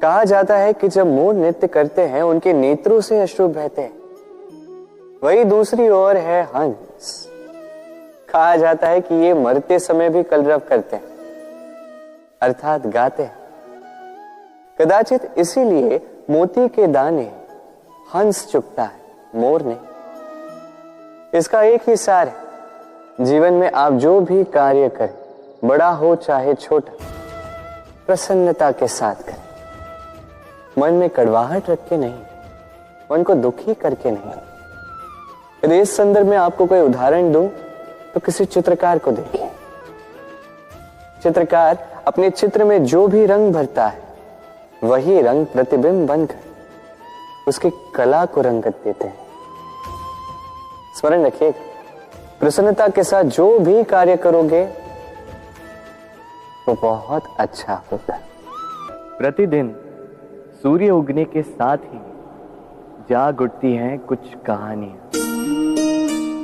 कहा जाता है कि जब मोर नृत्य करते हैं उनके नेत्रों से अश्रु बहते हैं। वही दूसरी ओर है हंस। कहा जाता है कि ये मरते समय भी कलरव करते हैं, अर्थात गाते हैं। कदाचित इसीलिए मोती के दाने हंस चुगता है, मोर नहीं। इसका एक ही सार है, जीवन में आप जो भी कार्य करें, बड़ा हो चाहे छोटा, प्रसन्नता के साथ करें। मन में कड़वाहट रख के नहीं, मन को दुखी करके नहीं। यदि इस संदर्भ में आपको कोई उदाहरण दूं तो किसी चित्रकार को देखिए। चित्रकार अपने चित्र में जो भी रंग भरता है, वही रंग प्रतिबिंब बनकर उसकी कला को रंगत देते हैं। स्मरण रखिए, प्रसन्नता के साथ जो भी कार्य करोगे वो बहुत अच्छा होगा। प्रतिदिन सूर्य उगने के साथ ही जाग उठती हैं कुछ कहानियां,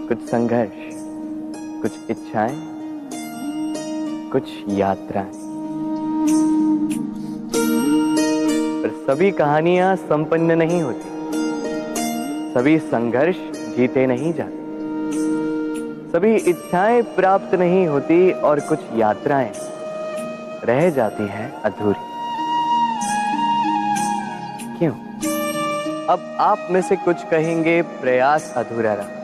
कुछ संघर्ष, कुछ इच्छाएं, कुछ यात्राएं। पर सभी कहानियां संपन्न नहीं होती, सभी संघर्ष जीते नहीं जाते, सभी इच्छाएं प्राप्त नहीं होती और कुछ यात्राएं रह जाती हैं अधूरी। क्यों? अब आप में से कुछ कहेंगे प्रयास अधूरा रहा,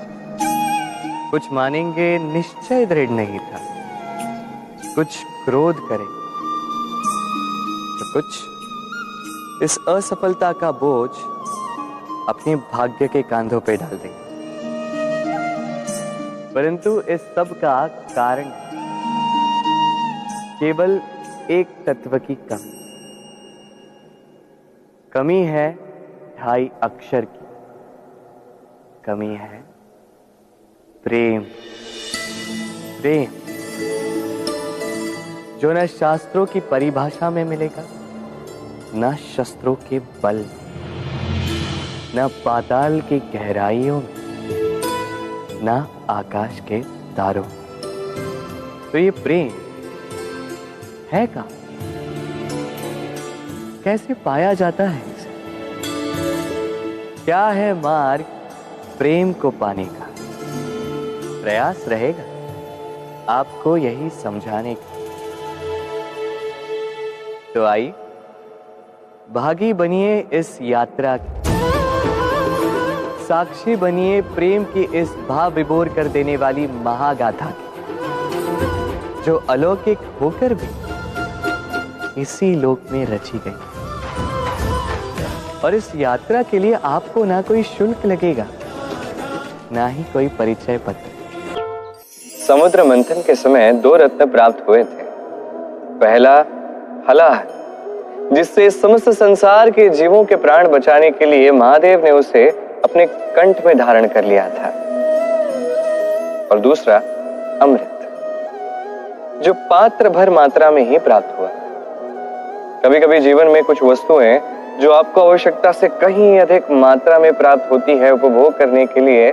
कुछ मानेंगे निश्चय दृढ़ नहीं था, कुछ क्रोध करें, तो कुछ इस असफलता का बोझ अपने भाग्य के कांधों पे डाल देंगे। परंतु इस सब का कारण केवल एक तत्व की कमी है 2.5 अक्षर की। कमी है प्रेम। प्रेम जो न शास्त्रों की परिभाषा में मिलेगा, न शस्त्रों के बल, न पाताल की गहराइयों में, न आकाश के तारों। तो ये प्रेम है का? कैसे पाया जाता है इसे? क्या है मार्ग प्रेम को पाने का? प्रयास रहेगा आपको यही समझाने का। तो आइए भागी बनिए इस यात्रा की, साक्षी बनिए प्रेम की इस भाव विभोर कर देने वाली महागाथा की, जो अलौकिक होकर भी इसी लोक में रची गई। और इस यात्रा के लिए आपको ना कोई शुल्क लगेगा, ना ही कोई परिचय पत्र। समुद्र मंथन के समय 2 रत्न प्राप्त हुए थे। पहला हलाहल, जिससे इस समस्त संसार के जीवों के प्राण बचाने के लिए महादेव ने उसे अपने कंठ में धारण कर लिया था। और दूसरा अमृत, जो पात्र भर मात्रा में ही प्राप्त हुआ। कभी कभी जीवन में कुछ वस्तुएं जो आपको आवश्यकता से कहीं अधिक मात्रा में प्राप्त होती है, उपभोग करने के लिए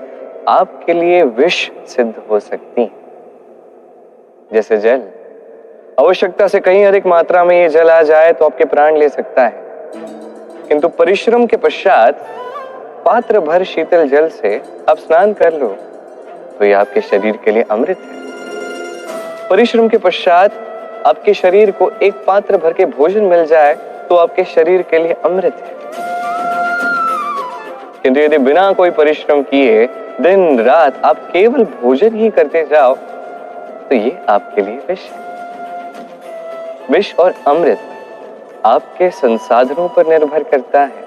आपके लिए विष सिद्ध हो सकती हैं। जैसे जल, आवश्यकता से कहीं अधिक मात्रा में ये जल आ जाए तो आपके प्राण ले सकता है, किंतु परिश्रम के पश्चात पात्र भर शीतल जल से आप स्नान कर लो तो ये आपके शरीर के लिए अमृत है। परिश्रम के पश्चात आपके शरीर को एक पात्र भर के भोजन मिल जाए तो आपके शरीर के लिए अमृत है। किंतु यदि बिना कोई परिश्रम किए दिन रात आप केवल भोजन ही करते जाओ तो ये आपके लिए विष है। विष और अमृत आपके संसाधनों पर निर्भर करता है।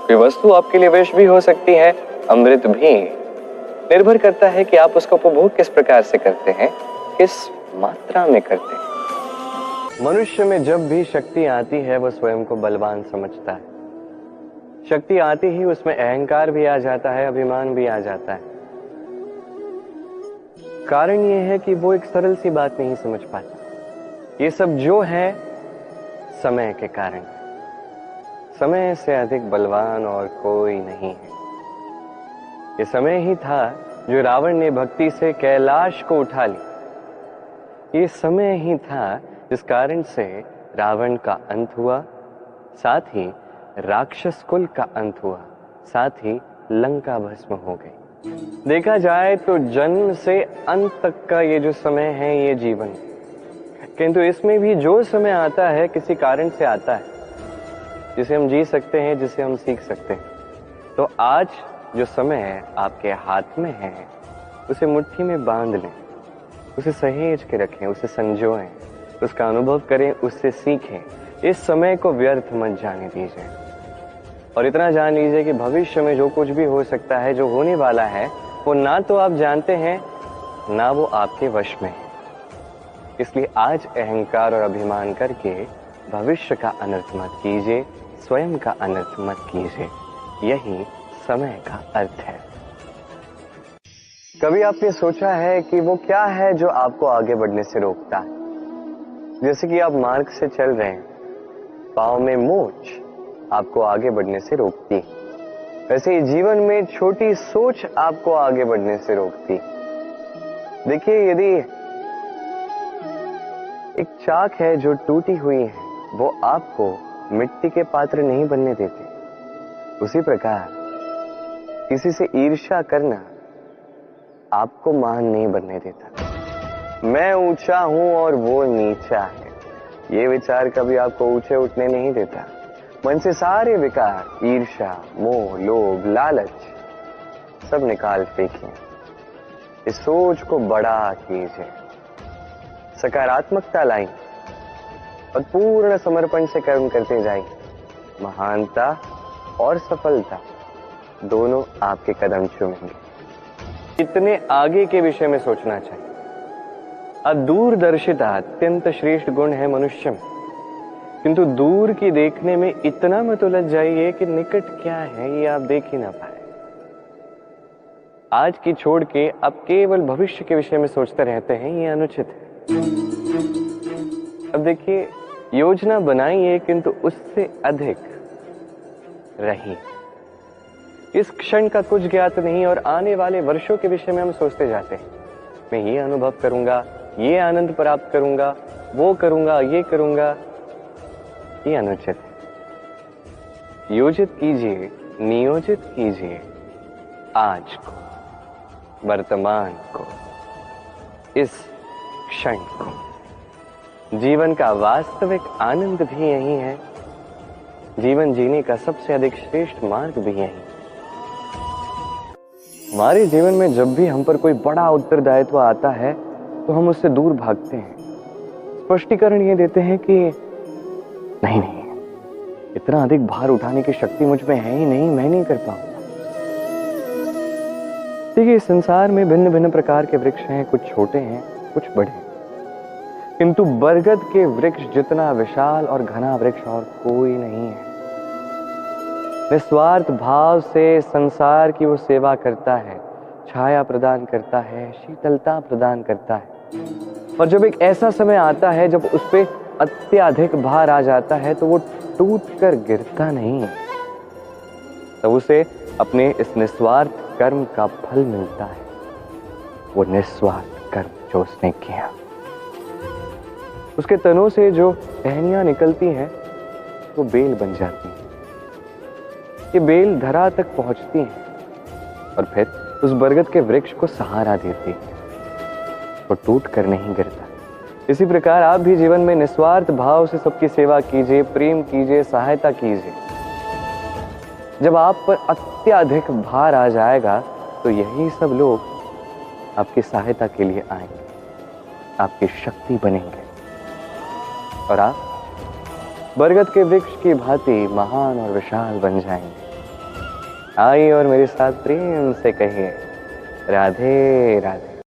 कोई वस्तु आपके लिए विष भी हो सकती है, अमृत भी। निर्भर करता है कि आप उसका उपभोग किस प्रकार से करते हैं, किस मात्रा में करते हैं। मनुष्य में जब भी शक्ति आती है वो स्वयं को बलवान समझता है। शक्ति आती ही उसमें अहंकार भी आ जाता है, अभिमान भी आ जाता है। कारण ये है कि वो एक सरल सी बात नहीं समझ पाता। ये सब जो है समय के कारण। समय से अधिक बलवान और कोई नहीं है। ये समय ही था जो रावण ने भक्ति से कैलाश को उठा लिया। ये समय ही था जिस कारण से रावण का अंत हुआ साथ ही राक्षस कुल का अंत हुआ, साथ ही लंका भस्म हो गई। देखा जाए तो जन्म से अंत तक का ये जो समय है ये जीवन, किंतु इसमें भी जो समय आता है किसी कारण से आता है, जिसे हम जी सकते हैं, जिसे हम सीख सकते हैं। तो आज जो समय आपके हाथ में है उसे मुट्ठी में बांध लें, उसे सहेज के रखें, उसे संजोएं, उसका अनुभव करें, उससे सीखें। इस समय को व्यर्थ मत जाने दीजिए और इतना जान लीजिए कि भविष्य में जो कुछ भी हो सकता है, जो होने वाला है, वो ना तो आप जानते हैं ना वो आपके वश में है। इसलिए आज अहंकार और अभिमान करके भविष्य का अनर्थ मत कीजिए, स्वयं का अनर्थ मत कीजिए। यही समय का अर्थ है। कभी आपने सोचा है कि वो क्या है जो आपको आगे बढ़ने से रोकता है? जैसे कि आप मार्ग से चल रहे हैं, पांव में मोच आपको आगे बढ़ने से रोकती है, वैसे ही जीवन में छोटी सोच आपको आगे बढ़ने से रोकती। देखिए, यदि एक चाक है जो टूटी हुई है, वो आपको मिट्टी के पात्र नहीं बनने देते। उसी प्रकार किसी से ईर्ष्या करना आपको महान नहीं बनने देता। मैं ऊंचा हूं और वो नीचा है, ये विचार कभी आपको ऊंचे उठने नहीं देता। मन से सारे विकार, ईर्ष्या, मोह, लोभ, लालच सब निकाल फेंकिए। इस सोच को बड़ा कीजिए, सकारात्मकता लाइए और पूर्ण समर्पण से कर्म करते जाइए। महानता और सफलता दोनों आपके कदम चूमेंगे। इतने आगे के विषय में सोचना चाहिए। अदूरदर्शिता अत्यंत श्रेष्ठ गुण है मनुष्य में, किंतु दूर की देखने में इतना मत उलझ जाइए कि निकट क्या है ये आप देख ही ना पाए। आज की छोड़ के आप केवल भविष्य के विषय में सोचते रहते हैं, ये अनुचित है। अब देखिए, योजना बनाइए किंतु उससे अधिक रहिए। इस क्षण का कुछ ज्ञात नहीं और आने वाले वर्षों के विषय में हम सोचते जाते हैं। मैं ये अनुभव करूंगा, ये आनंद प्राप्त करूंगा, वो करूंगा, ये करूंगा, ये अनुचित है। योजित कीजिए, नियोजित कीजिए आज को, वर्तमान को, इस क्षण को। जीवन का वास्तविक आनंद भी यही है, जीवन जीने का सबसे अधिक श्रेष्ठ मार्ग भी यही। हमारे जीवन में जब भी हम पर कोई बड़ा उत्तरदायित्व आता है तो हम उससे दूर भागते हैं। स्पष्टीकरण ये देते हैं कि नहीं, इतना अधिक भार उठाने की शक्ति मुझ में है ही नहीं, मैं नहीं कर पाऊंगा। देखिए, संसार में भिन्न भिन्न प्रकार के वृक्ष हैं, कुछ छोटे हैं, कुछ बड़े, किंतु बरगद के वृक्ष जितना विशाल और घना वृक्ष और कोई नहीं है। निस्वार्थ भाव से संसार की वो सेवा करता है, छाया प्रदान करता है, शीतलता प्रदान करता है। और जब एक ऐसा समय आता है जब उस पे अत्यधिक भार आ जाता है तो वो टूट कर गिरता नहीं है, तब उसे अपने इस निस्वार्थ कर्म का फल मिलता है। वो निस्वार्थ कर्म जो उसने किया, उसके तनों से जो टहनियां निकलती हैं वो बेल बन जाती हैं। ये बेल धरा तक पहुंचती हैं और फिर उस बरगद के वृक्ष को सहारा देती है, वो टूट कर नहीं गिरता। इसी प्रकार आप भी जीवन में निस्वार्थ भाव से सबकी सेवा कीजिए, प्रेम कीजिए, सहायता कीजिए। जब आप पर अत्यधिक भार आ जाएगा तो यही सब लोग आपकी सहायता के लिए आएंगे, आपकी शक्ति बनेंगे और आप बरगद के वृक्ष की भांति महान और विशाल बन जाएंगे। आइए और मेरे साथ प्रेम से कहिए, राधे राधे।